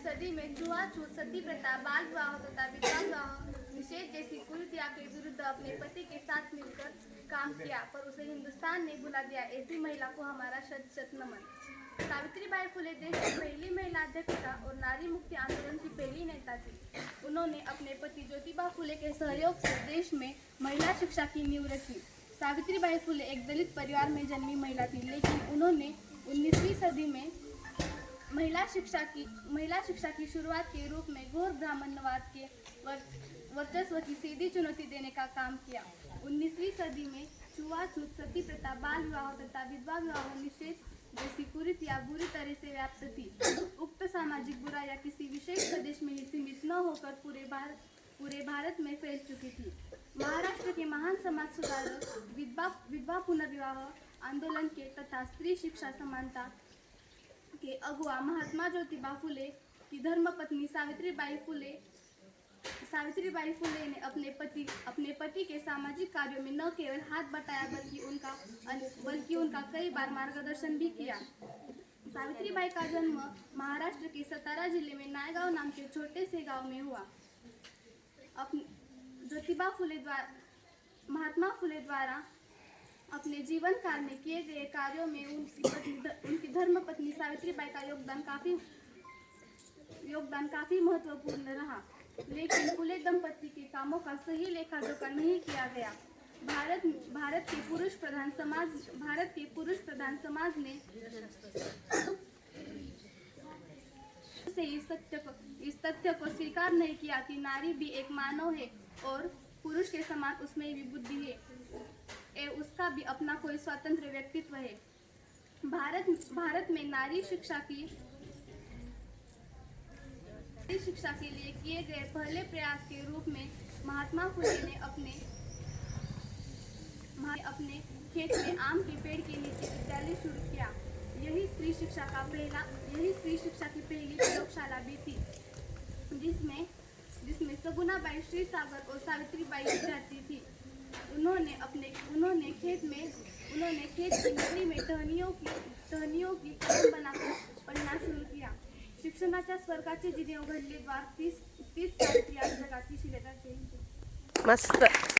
सदी में छुआछूत, सती प्रथा, बाल विवाह तथा विधवा विवाह निषेध जैसी कुरीतियों के विरुद्ध अपने पति के साथ मिलकर काम किया, पर उसे हिंदुस्तान ने भुला दिया। ऐसी महिला को हमारा शत शत नमन। सावित्रीबाई फुले देश की पहली महिला अध्यक्षा और नारी मुक्ति आंदोलन की पहली नेता थी। उन्होंने अपने पति ज्योतिबा फुले के सहयोग से देश में महिला शिक्षा की नींव रखी। सावित्रीबाई फुले एक दलित परिवार में जन्मी महिला थी, लेकिन उन्होंने 19वीं सदी में महिला शिक्षा की शुरुआत के रूप में घोर ब्राह्मण्यवाद के वर्चस्व की सीधी चुनौती देने का काम किया। 19वीं सदी में छुआछूत, सती प्रथा, बाल विवाह तथा विधवा विवाह निषेध जैसी कुरीतियां बुरी तरह से व्याप्त थी। उक्त सामाजिक बुराइयां किसी विशेष प्रदेश में ही सीमित न होकर पूरे भारत में फैल चुकी थी। महाराष्ट्र के महान समाज सुधारक, विधवा पुनर्विवाह आंदोलन के तथा स्त्री शिक्षा समानता के अगुआ महात्मा ज्योतिबा फुले की धर्मपत्नी सावित्रीबाई फुले ने अपने पति के सामाजिक कार्यों में न केवल हाथ बटाया बल्कि उनका कई बार मार्गदर्शन भी किया। सावित्रीबाई का जन्म महाराष्ट्र के सतारा जिले में नायगांव नाम के छोटे से गांव में हुआ। महात्मा फुले द्वारा अपने जीवन काल में किए गए कार्यों में उनकी धर्मपत्नी सावित्रीबाई का योगदान काफी महत्वपूर्ण रहा, लेकिन फुले दंपति के कामों का सही लेखा जोखा नहीं किया गया। भारत के पुरुष प्रधान समाज ने इस तथ्य को स्वीकार नहीं किया कि नारी भी एक मानव है और पुरुष के समान उसमें भी बुद्धि है, उसका भी अपना कोई स्वतंत्र व्यक्तित्व है। भारत में नारी शिक्षा के लिए किए गए पहले प्रयास के रूप में महात्मा फुले ने अपने खेत में आम के पेड़ के नीचे विद्यालय शुरू किया। यही स्त्री शिक्षा की पहली प्रयोगशाला भी थी, जिसमें सगुनाबाई, श्री सागर और सावित्रीबाई विद्यार्थी थी। उन्होंने खेत की नदी में टहनियों की कलम बनाकर पढ़ना शुरू किया। शिक्षणाच्या स्वर्गाचे जिने उघडले द्वार 30 सावित्री आज जगाची शिलेदार जयंती। मस्त।